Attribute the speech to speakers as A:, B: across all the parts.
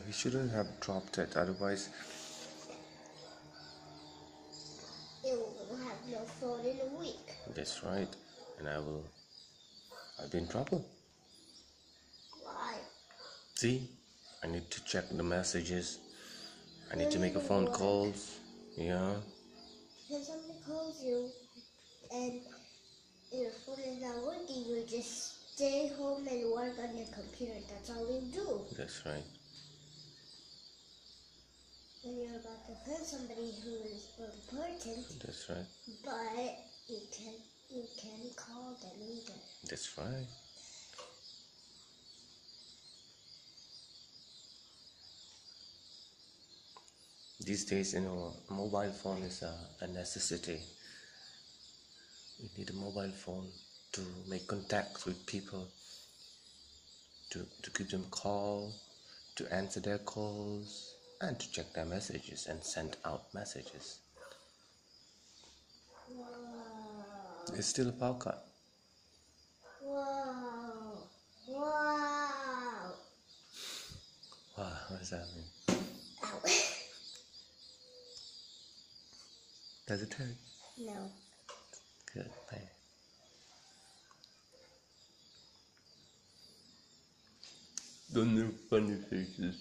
A: we shouldn't have dropped it, otherwise
B: you will have no phone in a week.
A: that's right, and I'll be in trouble.
B: Why?
A: See, I need to check the messages. I need to make a phone calls. Yeah.
B: When somebody calls you and your phone is not working, you just stay home and work on your computer. That's all you do.
A: That's right.
B: When you're about to phone somebody who is important,
A: That's right.
B: but you can't call them either.
A: That's right. These days, a mobile phone is a necessity. We need a mobile phone to make contact with people, to give them a call, to answer their calls, and to check their messages and send out messages.
B: Whoa.
A: It's still a power cut.
B: Whoa. Wow.
A: Wow, what does that mean?
B: Ow.
A: Does it hurt?
B: No.
A: Good, man. Don't do funny faces.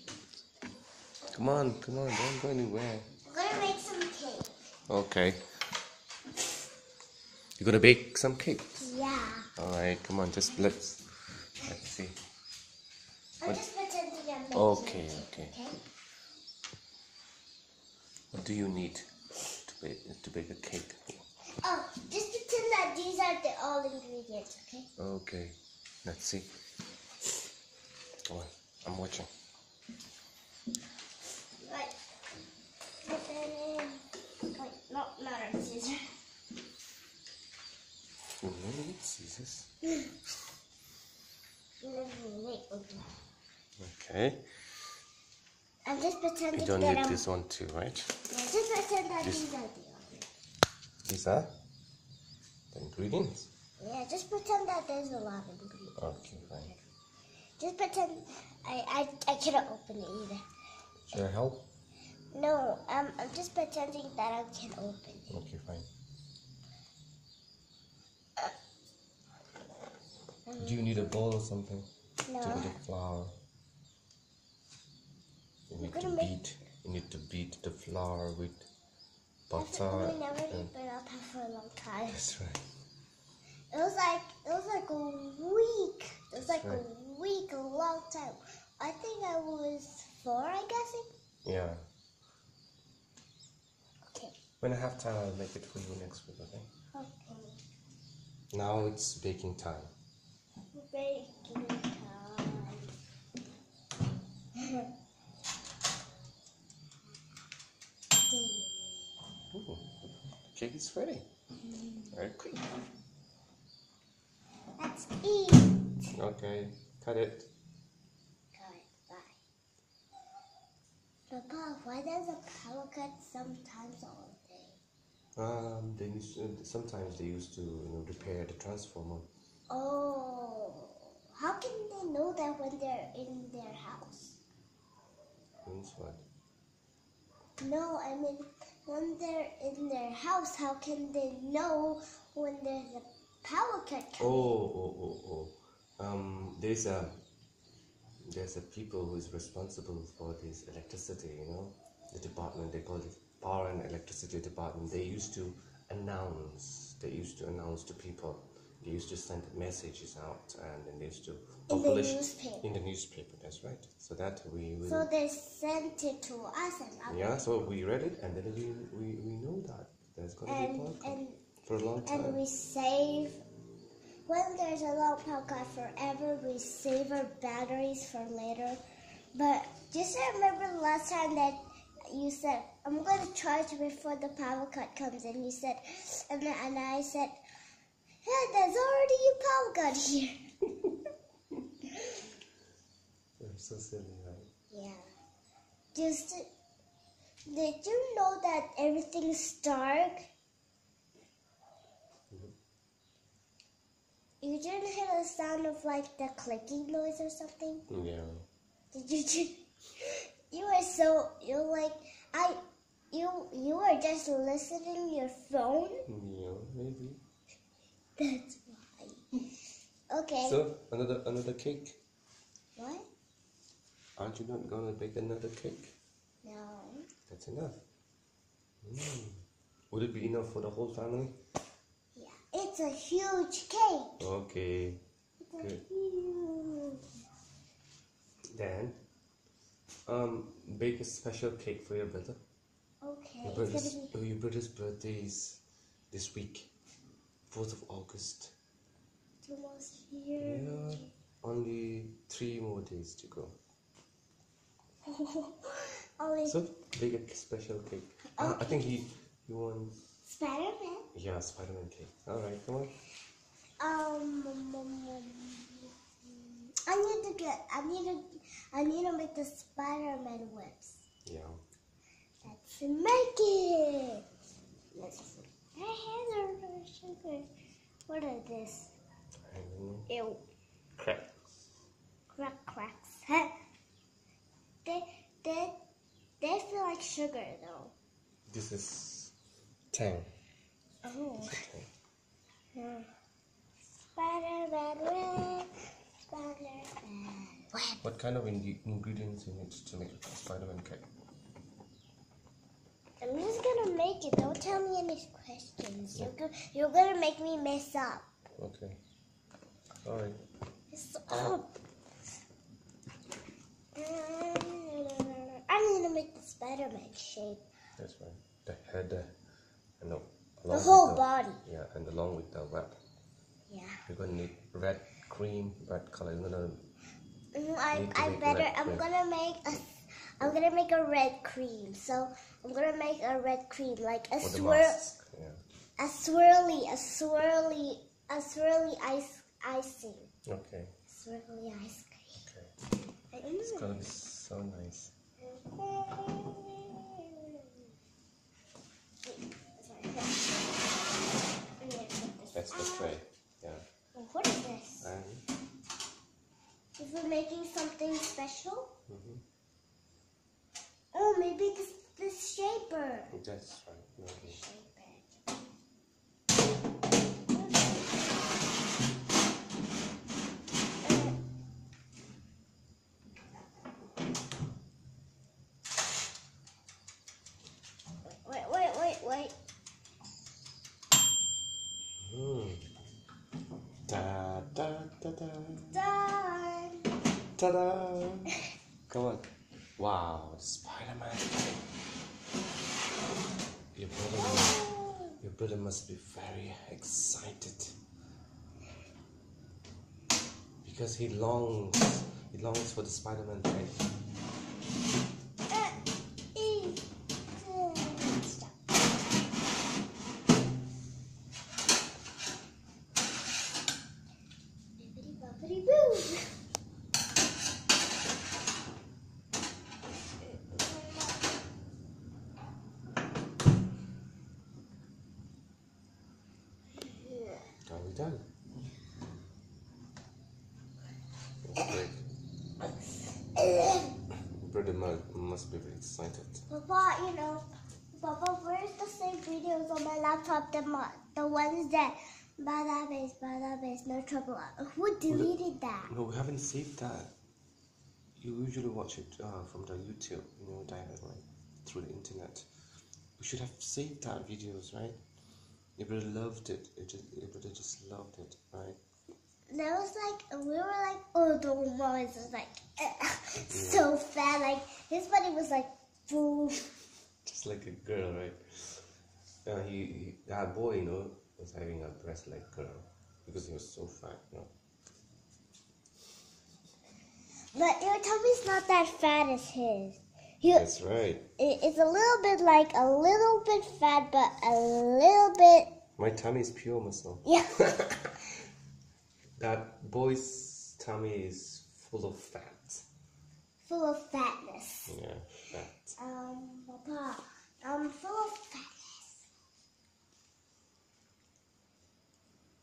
A: Come on, don't go anywhere.
B: I'm gonna make some cake.
A: Okay. You're gonna bake some cakes?
B: Yeah.
A: Alright, come on, let's see.
B: I'm just pretending I'm making
A: Okay,
B: cake,
A: okay.
B: okay?
A: What do you need to bake a cake?
B: Oh, just pretend that these are the all ingredients, okay?
A: Okay, let's see. Come on, I'm watching.
B: Right. Wait, not a scissor.
A: You really need scissors? Okay.
B: I'm just pretending
A: You don't
B: that
A: need
B: I'm...
A: this one too, right?
B: Just pretend that these are the
A: These are the ingredients?
B: Yeah, just pretend that there's a lot of ingredients.
A: Okay, fine.
B: Just pretend I cannot open it either.
A: Should I help?
B: No, I'm just pretending that I can open it.
A: Okay, fine. Do you need a bowl or something?
B: No.
A: To put the flour. You need to beat the flour with butter.
B: We never
A: and...
B: been up here for a long time.
A: That's right.
B: It was like a week. It was like
A: right.
B: a week, a long time. I think I was 4, I guessing.
A: Yeah.
B: Okay.
A: When I have time, I'll make it for you next week, okay?
B: Okay.
A: Now it's baking time.
B: Baking time.
A: Ooh, the cake is ready. Very quick.
B: Let's eat.
A: Okay, cut it.
B: Bye. Papa, why does a power cut sometimes all day?
A: Sometimes they used to repair the transformer.
B: Oh, how can they know that when they're in their house?
A: Means what?
B: No, I mean when they're in their house, how can they know when there's a power cut coming?
A: There's a people who is responsible for this electricity. The department, they call it Power and Electricity Department. They used to announce to people. They used to send messages out, and then they used to publish in the newspaper. That's right. So that we will.
B: So they sent it to us, and
A: yeah. So we read it, and then we know that there's gonna be power cut for a long time.
B: And we save. When there's a long power cut forever, we save our batteries for later. But just remember the last time that you said, I'm going to charge before the power cut comes, and you said, and I said, yeah, there's already a power cut here.
A: You're so silly, right?
B: Yeah. Did you know that everything's dark?
A: Mm-hmm.
B: You didn't hear the sound of like the clicking noise or something?
A: Yeah.
B: Did you? You are so you're like you are just listening your phone.
A: Yeah, maybe.
B: That's why. Okay.
A: So another cake.
B: What?
A: Aren't you not gonna bake another cake?
B: No.
A: That's enough. Would it be enough for the whole family?
B: Yeah. It's a huge cake.
A: Okay.
B: It's a
A: Good.
B: huge.
A: Then, bake a special cake for your brother.
B: Okay.
A: Your brother's birthday is this week, 4th of August.
B: It's almost here.
A: Yeah, only 3 more days to go.
B: Only
A: So, bake a special cake. I think he wants.
B: Spider-Man.
A: Yeah, Spider-Man cake. All right, come on.
B: I need to make the Spider-Man whips.
A: Yeah.
B: Let's make it. Let's see. I have no sugar. What is this?
A: I don't know.
B: Ew.
A: Crack.
B: Cracks. Huh? They feel like sugar though.
A: This is tang.
B: Oh.
A: This is tang.
B: Spider-Man whip. Spider-Man whip.
A: What kind of ingredients you need to make a Spider-Man cake?
B: I'm just gonna make it. Don't tell me any questions. You're gonna make me mess up.
A: Okay. All right.
B: Mess up. I need to make the Spider-Man shape.
A: That's right. The head and the
B: whole body.
A: Yeah, and along with the web.
B: Yeah.
A: You're gonna need red cream, red color. You're gonna.
B: I'm gonna make a red cream. So I'm gonna make a red cream like a
A: For the
B: swirl,
A: mask. Yeah.
B: a swirly icing.
A: Okay.
B: Swirly ice cream.
A: Okay. It's gonna be so nice. That's the tray. Yeah.
B: What is this?
A: And.
B: Is it making something special?
A: Mm-hmm.
B: Oh, maybe this shaper.
A: That's right. Maybe.
B: Wait.
A: Da da da da.
B: Done.
A: Ta-da! Come on. Wow, Spider-Man. Your brother must be very excited. Because he longs for the Spider-Man cake.
B: Stop. Bibbidi-bobbidi-boo.
A: Are we done? That's great. Brother must be very excited.
B: Papa, where's the same videos on my laptop? The ones that badass, no trouble. Who deleted that?
A: No, we haven't saved that. You usually watch it from the YouTube, directly through the internet. We should have saved that videos, right? Your brother loved it. Your brother just loved it, right?
B: That was like, we were like, oh, the noise was like, so fat. Like, his body was like, boom.
A: Just like a girl, right? That boy, was having a breast like girl because he was so fat,
B: But your tummy's not that fat as his.
A: That's right.
B: It's a little bit fat, but a little bit.
A: My tummy is pure muscle.
B: Yeah.
A: That boy's tummy is full of fat.
B: Full of fatness.
A: Yeah, fat.
B: Papa, full of fatness.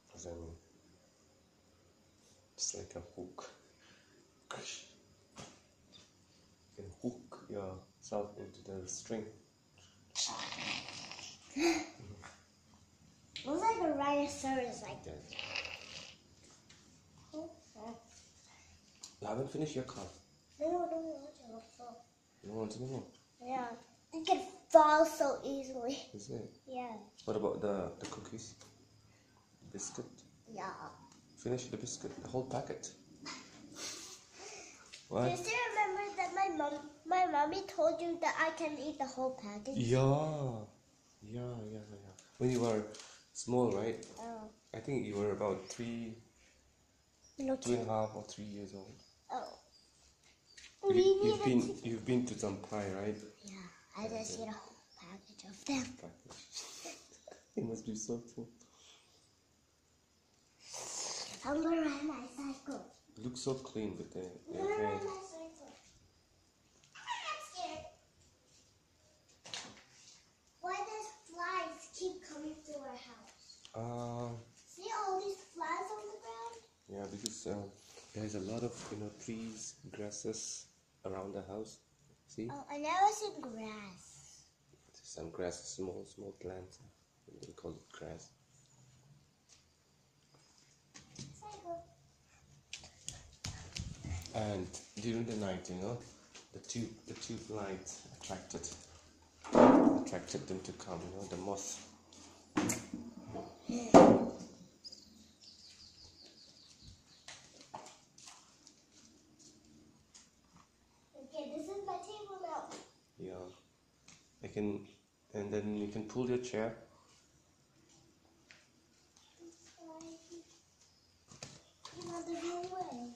A: Because I'm just like a hook. You can hook your yourself into the string.
B: Looks like a rhinoceros like this.
A: You haven't finished your car.
B: No, I don't want to fall.
A: You don't want to know?
B: Yeah. It can fall so easily.
A: Is it?
B: Yeah.
A: What about the cookies? Biscuit?
B: Yeah.
A: Finish the biscuit, the whole packet. What?
B: Do you still remember that my mommy told you that I can eat the whole package?
A: Yeah. When you were small, right?
B: Oh.
A: I think you were about 2.5 or 3 years old.
B: Oh.
A: You've been to some pie, right?
B: Yeah, I just eat a whole package of them.
A: It must be so full.
B: I'm gonna ride my cycle.
A: You look so clean with the
B: I'm gonna
A: hair.
B: ride my cycle. I'm scared. Why does flies keep coming to our house? See all these flies on the ground?
A: Yeah, because there's a lot of trees, grasses around the house. See?
B: Oh, I never seen grass.
A: Some grass, small plants. They call it grass.
B: Cycle.
A: And during the night, the tube light attracted them to come. The moth.
B: Okay, this is my table now.
A: Yeah. And then you can pull your chair.
B: You know the wrong way.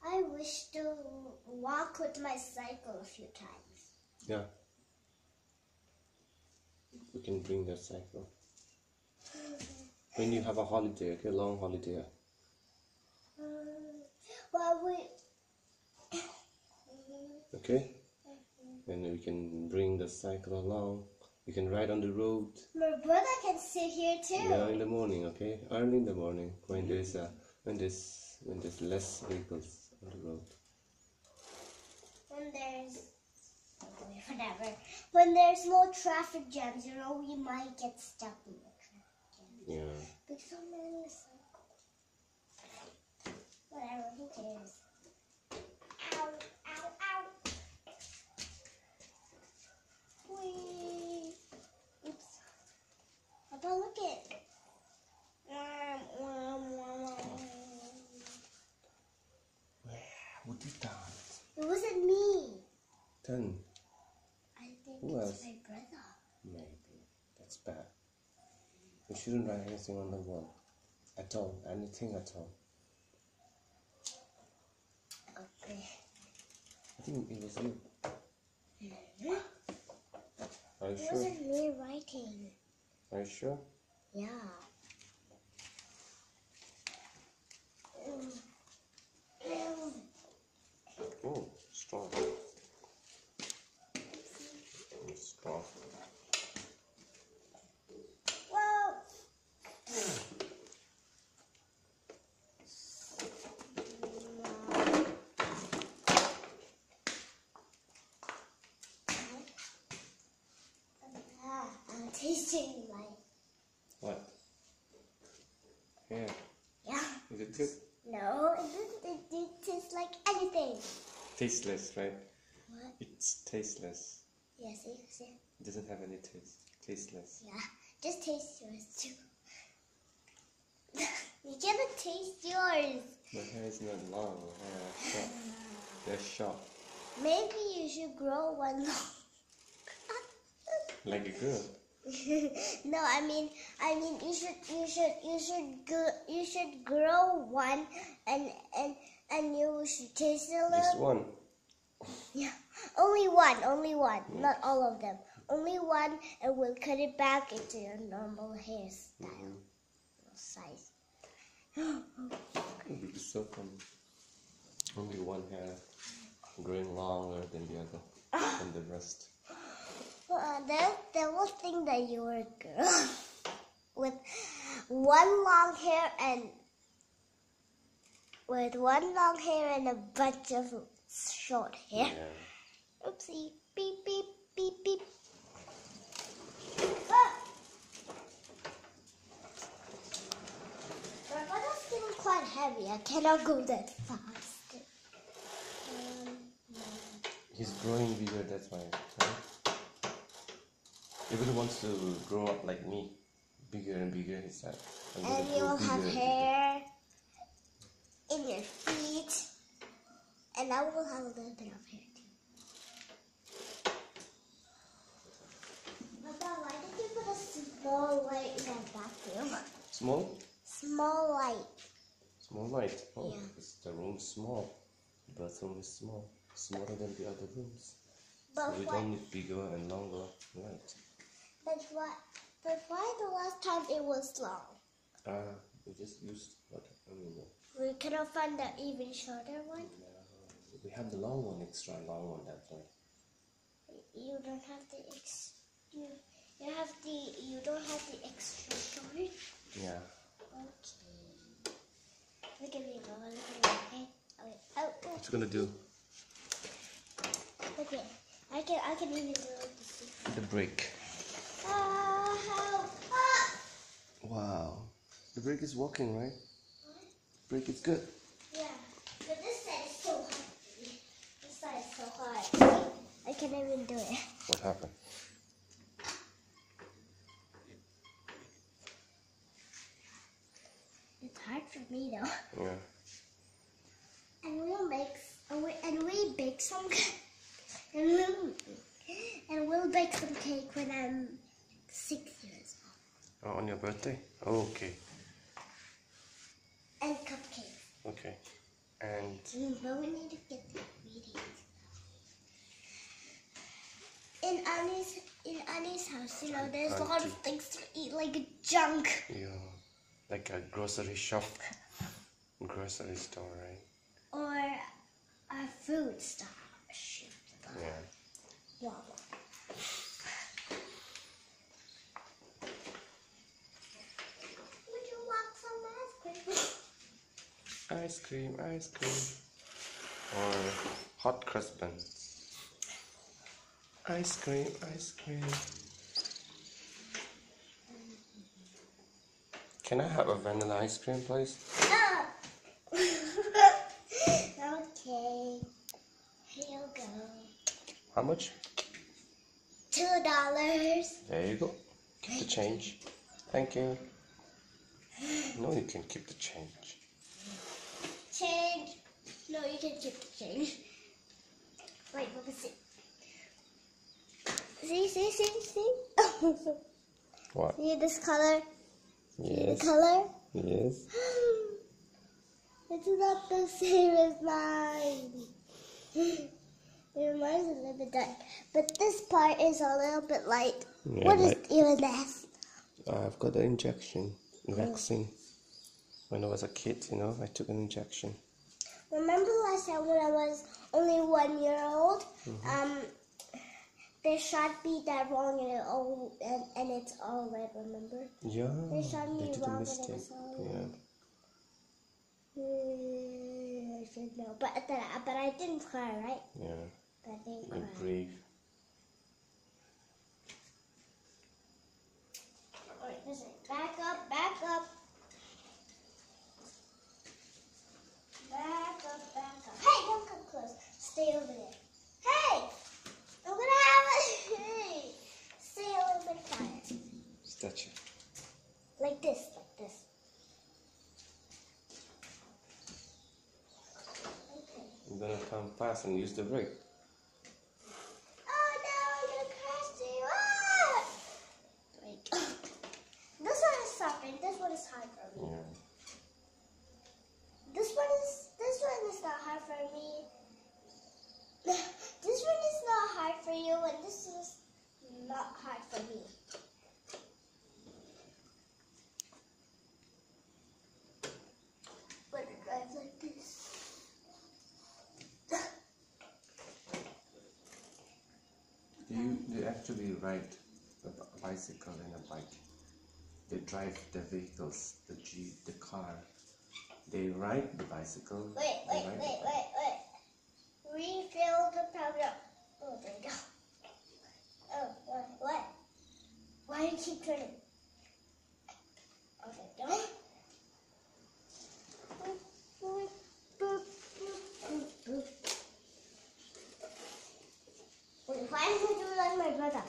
B: I wish to walk with my cycle a few times.
A: Yeah. We can bring the cycle. When you have a holiday, okay, long holiday.
B: Well,
A: Okay? And we can bring the cycle along. You can ride on the road.
B: my brother can sit here too.
A: Yeah, in the morning, okay? Early in the morning when there's less vehicles on the road.
B: When there's no traffic jams, we might get stuck in the traffic jams.
A: Yeah.
B: But so many cycles. Whatever, who cares? Ow, ow, ow. Whee. Oops. Papa, look it.
A: What did that?
B: It wasn't me.
A: Then
B: I think
A: who
B: it's
A: else?
B: my brother.
A: Maybe. That's bad. You shouldn't write anything on the wall. At all. Anything at all.
B: Okay.
A: I think it was you. Are you
B: It
A: sure?
B: wasn't me writing.
A: Are you sure?
B: Yeah.
A: Oh, strong. It's strong.
B: Well, I'm tasting my.
A: What? Yeah.
B: Yeah.
A: Is it good?
B: No, it didn't taste like anything.
A: Tasteless, right?
B: What?
A: It's tasteless.
B: Yeah, see?
A: It doesn't have any taste. Tasteless.
B: Yeah, just taste yours too. You cannot taste yours.
A: My hair is not long. My hair is short. They're short.
B: Maybe you should grow one long.
A: Like a girl.
B: No, I mean you should grow one and you should taste a
A: Just
B: little.
A: one.
B: Yeah, only one, not all of them. Only one, and we'll cut it back into your normal hairstyle size.
A: It would be so funny. Only one hair growing longer than the other than the rest.
B: They will think that you were a girl with one long hair and a bunch of short hair.
A: Yeah.
B: Oopsie! Beep beep beep beep. Ah! My brother's getting quite heavy. I cannot go that fast.
A: He's growing bigger, that's why. Right? He really wants to grow up like me. Bigger and bigger, he said.
B: And you'll have hair in your feet. And I will have a little bit of hair too. Papa, why did you put a small light in that bathroom?
A: Small?
B: Small light.
A: Small light? Oh,
B: Yeah.
A: because the room's small. The bathroom is small. Smaller than the other rooms.
B: But
A: So we don't need bigger and longer light.
B: But why the last time it was long?
A: We just used what?
B: We cannot find the even shorter one.
A: We have the long one, extra long one, that's why.
B: You don't have the you don't have the extra short.
A: Yeah.
B: Okay. Look at me, Mama. Look at me. Okay. Oh.
A: What you gonna do?
B: Okay. I can even do it.
A: The brake.
B: Help! Ah!
A: Wow. The brake is working, right? Brake is good.
B: Yeah. But this side is so hard. This side is so hard. I can't even do it.
A: What happened?
B: It's hard for me though.
A: Yeah.
B: And we bake some and we'll bake some cake when I'm 6 years old.
A: Oh, on your birthday? Oh, okay.
B: And cupcakes.
A: Okay. And
B: But we need to get the ingredients. In Annie's house, you know, there's a lot of things to eat, like junk.
A: yeah, like a grocery shop, grocery store, right?
B: Or a food store.
A: Yeah.
B: Wow. Would you want some ice cream?
A: Ice cream, ice cream. Or hot crust buns. Ice cream, ice cream. Can I have a vanilla ice cream, please?
B: Ah. Okay. Here you go.
A: How much?
B: $2.
A: There you go. Keep the change. Thank you. No, you can keep the change.
B: Change. No, you can keep the change. Wait, what was it? See?
A: What?
B: See this color? See
A: Yes.
B: the color?
A: Yes.
B: It's not the same as mine. Mine's a little bit dark. But this part is a little bit light.
A: Yeah,
B: What is
A: light.
B: even this?
A: I've got an injection, vaccine. When I was a kid, you know, I took an injection.
B: Remember last time when I was only 1 year old? They shot me that wrong and it's all red, remember?
A: Yeah,
B: They shot me
A: did a
B: wrong and
A: mistake.
B: it's all
A: Yeah.
B: red. I should know. But I didn't cry, right?
A: Yeah.
B: But I didn't
A: You're
B: cry.
A: brave.
B: Alright, listen. Back up, back up. Back up, back up. Hey, don't come close. Stay over there. Hey! I'm gonna have a... Hey! Stay a little bit quiet.
A: Statue.
B: Like this, like this. Okay.
A: I'm gonna come fast and use the brake.
B: Oh no, I'm gonna crash you. Ah! Wait. This one is soft and this one is hard for me.
A: Yeah.
B: This one is not hard for me. This one is not hard for you and this is not hard for me. But it drives like this.
A: They actually ride a bicycle and a bike. They drive the vehicles, the jeep, the car. They ride the bicycle.
B: Wait. Refill the powder. Oh, there you go. Oh, what? Why do you keep turning? Oh, there you go. Wait, why did you do like my brother?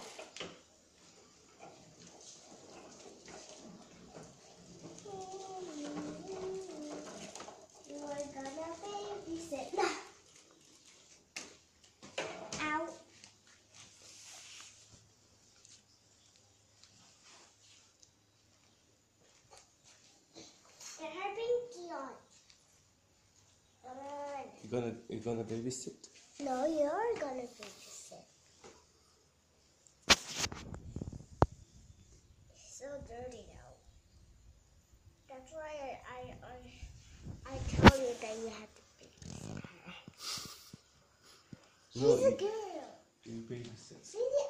B: You are gonna babysit. Ow. Get her binky on. Come on.
A: You gonna babysit?
B: No, you're gonna babysit. It's so dirty now. That's why I tell you that you have to babysit her. She's a girl.
A: You babysit.
B: See the